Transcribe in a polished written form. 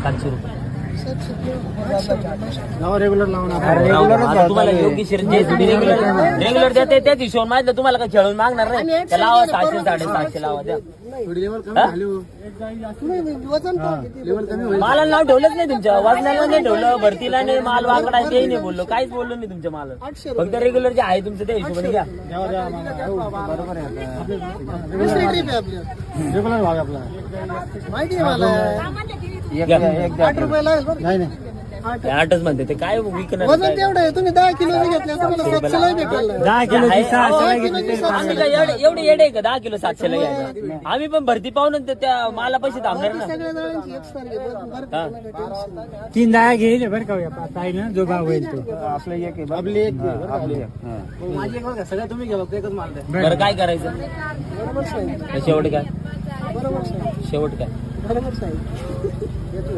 700 रुपये. रेग्युलर लावून आता तुम्हाला योग्यशीर जे रेग्युलर देते त्याच हिशोब माहिती तुम्हाला काय खेळून मागणार नाही. त्या लावा 700 750 लावा द्या. माला नाव ठेवलंच नाही तुमच्या वजनाला नाही ठेवलं, भरतीला नाही, माल वाकडा तेही नाही बोललो, काहीच बोललो नाही तुमच्या माल. फक्त रेग्युलर जे आहे तुमचं त्या हिशोबाने घ्या. बरोबर आहे. रेग्युलर भाव आपला माहिती आहे मला. 8 रुपयाला नाही नाही 8च म्हणते ते काय विकणार. वजन तेवढं आहे. तुम्ही 10 किलो घेतलं तुम्हाला 700 ला भेटेल. 10 किलो आम्ही काय एवढे येडे आहे का 10 किलो 700 ला घ्यायचं. आम्ही पण भरती पाहून त्या मला पैसे थांबणार ना. सगळ्या जणांची एकसारखी 3 10 घेईल बरं का ताई ना जो भाव होईल तो. आपलं एक आपली एक माझी एक बघा सगळं तुम्ही घ्या. एकच माल द्या. बरं काय करायचं बरोबर साहेब. शेवट काय बरोबर साहेब. शेवट काय बरोबर साहेब.